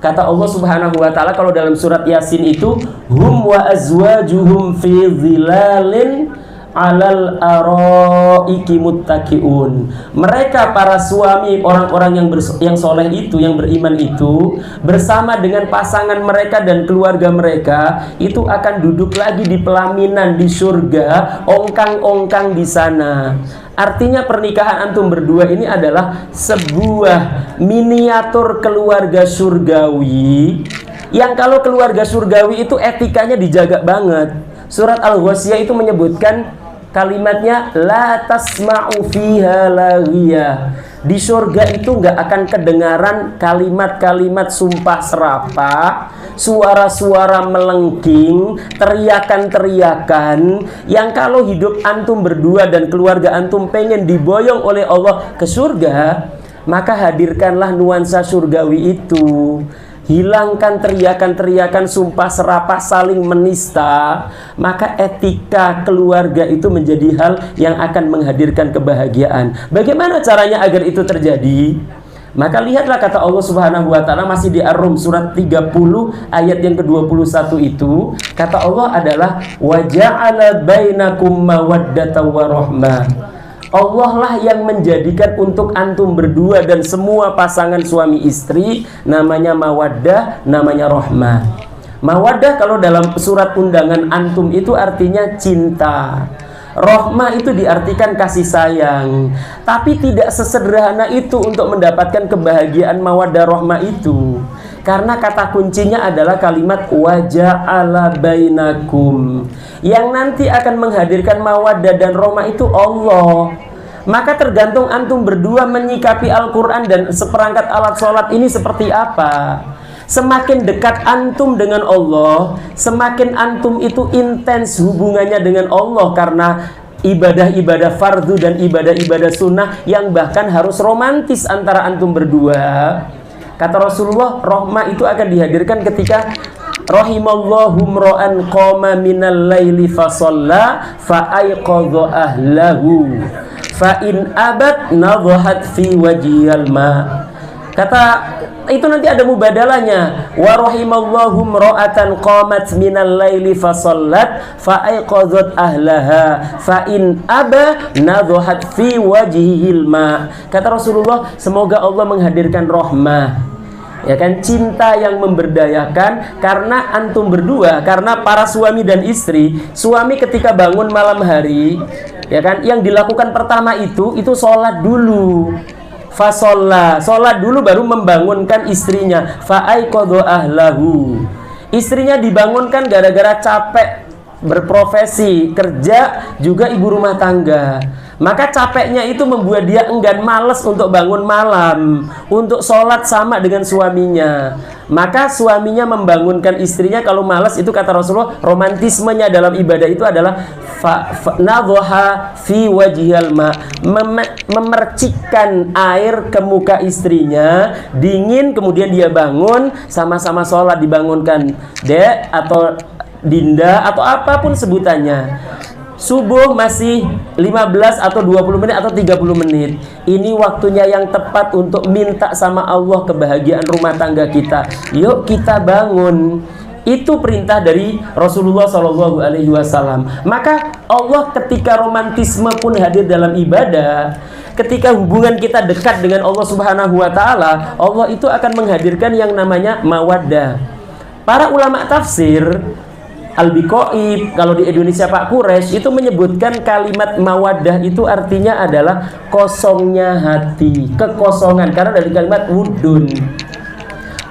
Kata Allah Subhanahu wa taala kalau dalam surat Yasin itu, hum wa azwajuhum fi dhilalin alal araiki muttaqiun. Mereka para suami orang-orang yang soleh itu, yang beriman itu, bersama dengan pasangan mereka dan keluarga mereka itu akan duduk lagi di pelaminan di surga, ongkang-ongkang di sana. Artinya pernikahan antum berdua ini adalah sebuah miniatur keluarga surgawi, yang kalau keluarga surgawi itu etikanya dijaga banget. Surat Al-Ghasyiyah itu menyebutkan kalimatnya la tasma'u fiha laghiyah. Di surga itu nggak akan kedengaran kalimat-kalimat sumpah serapah, suara-suara melengking, teriakan-teriakan yang kalau hidup antum berdua dan keluarga antum pengen diboyong oleh Allah ke surga, maka hadirkanlah nuansa surgawi itu. Hilangkan teriakan-teriakan sumpah serapah saling menista, maka etika keluarga itu menjadi hal yang akan menghadirkan kebahagiaan. Bagaimana caranya agar itu terjadi? Maka lihatlah kata Allah Subhanahu wa taala masih di Ar-Rum surat 30 ayat yang ke-21 itu, kata Allah adalah wa ja'ala bainakum mawaddatan wa rahmah. Allah lah yang menjadikan untuk antum berdua dan semua pasangan suami istri namanya mawaddah, namanya rahmah. Mawaddah kalau dalam surat undangan antum itu artinya cinta. Rahmah itu diartikan kasih sayang. Tapi tidak sesederhana itu untuk mendapatkan kebahagiaan mawaddah rahmah itu. Karena kata kuncinya adalah kalimat waja'ala bainakum. Yang nanti akan menghadirkan mawaddah dan rahmah itu Allah. Maka tergantung antum berdua menyikapi Al-Quran dan seperangkat alat sholat ini seperti apa. Semakin dekat antum dengan Allah, semakin antum itu intens hubungannya dengan Allah karena ibadah-ibadah fardu dan ibadah-ibadah sunnah yang bahkan harus romantis antara antum berdua. Kata Rasulullah, rahmah itu akan dihadirkan ketika rahimallahu mra'an qama minal laili fasalla fa'aiqadha ahlahu fa in abad nadhahat fi wajhil ma. Kata itu nanti ada mubadalahnya, wa rahimallahu mra'atan qamat minal laili fasallat fa'aiqadhat ahlaha fa in aba nadhahat fi wajhil ma. Kata Rasulullah, semoga Allah menghadirkan rahmah, ya kan, cinta yang memberdayakan karena antum berdua, karena para suami dan istri. Suami ketika bangun malam hari, ya kan, yang dilakukan pertama itu sholat dulu. Fasolla, sholat dulu baru membangunkan istrinya. Fa'aiqadha ahlahu. Istrinya dibangunkan gara-gara capek berprofesi, kerja juga ibu rumah tangga. Maka capeknya itu membuat dia enggan, malas untuk bangun malam, untuk sholat sama dengan suaminya. Maka suaminya membangunkan istrinya kalau malas. Itu kata Rasulullah, romantismenya dalam ibadah itu adalah nadhaha fi wajhil ma, memercikkan air ke muka istrinya, dingin, kemudian dia bangun, sama-sama sholat, dibangunkan Dek atau Dinda atau apapun sebutannya. Subuh masih 15 atau 20 menit atau 30 menit. Ini waktunya yang tepat untuk minta sama Allah kebahagiaan rumah tangga kita. Yuk kita bangun. Itu perintah dari Rasulullah SAW. Maka Allah ketika romantisme pun hadir dalam ibadah, ketika hubungan kita dekat dengan Allah Subhanahu wa taala, Allah itu akan menghadirkan yang namanya mawaddah. Para ulama tafsir Al-Biqa'i, kalau di Indonesia Pak Quraisy, itu menyebutkan kalimat mawaddah itu artinya adalah kosongnya hati, kekosongan, karena dari kalimat wudun.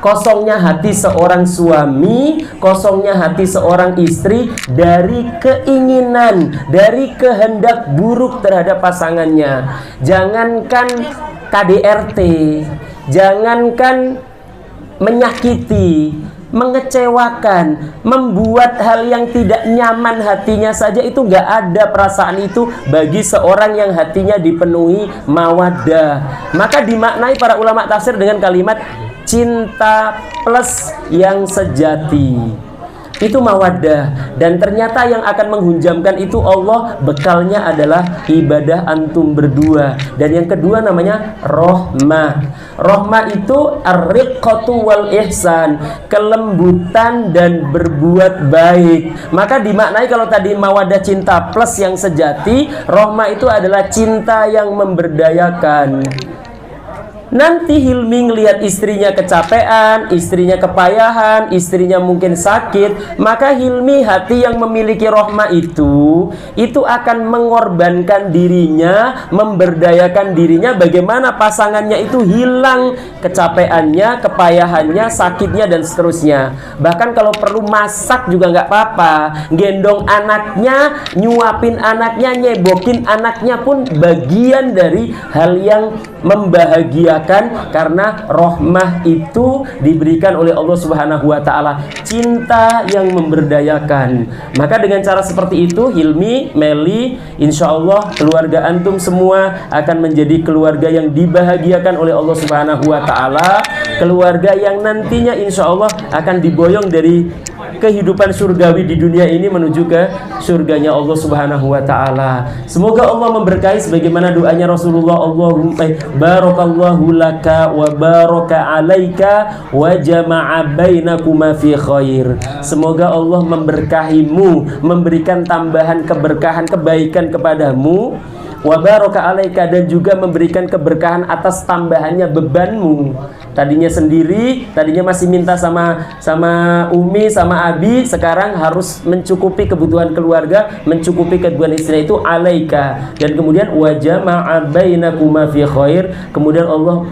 Kosongnya hati seorang suami, kosongnya hati seorang istri dari keinginan, dari kehendak buruk terhadap pasangannya. Jangankan KDRT, jangankan menyakiti, mengecewakan, membuat hal yang tidak nyaman hatinya saja, itu nggak ada perasaan itu bagi seorang yang hatinya dipenuhi mawaddah. Maka dimaknai para ulama tafsir dengan kalimat cinta plus yang sejati. itu mawaddah. Dan ternyata yang akan menghunjamkan itu Allah, bekalnya adalah ibadah antum berdua. Dan yang kedua namanya rohmah. Rohmah itu ar-riqqatu wal ihsan, kelembutan dan berbuat baik. Maka dimaknai kalau tadi mawaddah cinta plus yang sejati, rohmah itu adalah cinta yang memberdayakan. Nanti Hilmi ngelihat istrinya kecapean, istrinya kepayahan, istrinya mungkin sakit, maka Hilmi hati yang memiliki rohmah itu akan mengorbankan dirinya, memberdayakan dirinya, bagaimana pasangannya itu hilang kecapeannya, kepayahannya, sakitnya, dan seterusnya. Bahkan kalau perlu masak juga nggak apa-apa, gendong anaknya, nyuapin anaknya, nyebokin anaknya pun bagian dari hal yang membahagiakan, karena rohmah itu diberikan oleh Allah Subhanahu wa Ta'ala, cinta yang memberdayakan. Maka dengan cara seperti itu, Hilmi, Meli, insya Allah keluarga antum semua akan menjadi keluarga yang dibahagiakan oleh Allah Subhanahu wa Ta'ala, keluarga yang nantinya insya Allah akan diboyong dari kehidupan surgawi di dunia ini menuju ke surganya Allah Subhanahu wa Ta'ala. Semoga Allah memberkahi sebagaimana doanya Rasulullah, Allahumma barakallahu laka wa baraka alaika wa jama'a bainakuma fi khair. Semoga Allah memberkahimu, memberikan tambahan keberkahan, kebaikan kepadamu, wa baraka alaika, dan juga memberikan keberkahan atas tambahannya bebanmu. Tadinya sendiri, tadinya masih minta sama Umi, sama Abi, sekarang harus mencukupi kebutuhan keluarga, mencukupi kebutuhan istri, itu alaika. Dan kemudian wa jama'a bainakuma fi khair, kemudian Allah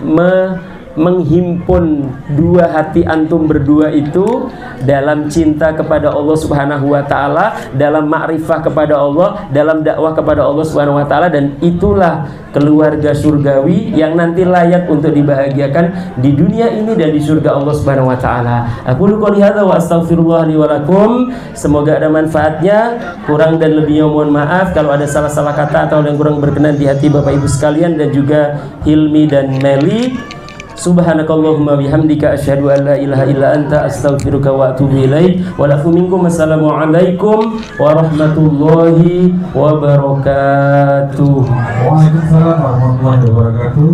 menghimpun dua hati antum berdua itu dalam cinta kepada Allah Subhanahu wa Ta'ala, dalam ma'rifah kepada Allah, dalam dakwah kepada Allah Subhanahu wa Ta'ala, dan itulah keluarga surgawi yang nanti layak untuk dibahagiakan di dunia ini dan di surga Allah Subhanahu wa Ta'ala. Aku qouli hadza wa astaghfirullah li wa lakum. Semoga ada manfaatnya. Kurang dan lebihnya mohon maaf kalau ada salah-salah kata atau yang kurang berkenan di hati Bapak Ibu sekalian dan juga Hilmi dan Meli. Subhanakallahumma bihamdika asyhadu an la ilaha illa anta astaghfiruka wa atubu ilaik. Wa lafu minkum. Assalamualaikum warahmatullahi wabarakatuh. Waalaikumsalam warahmatullahi wabarakatuh.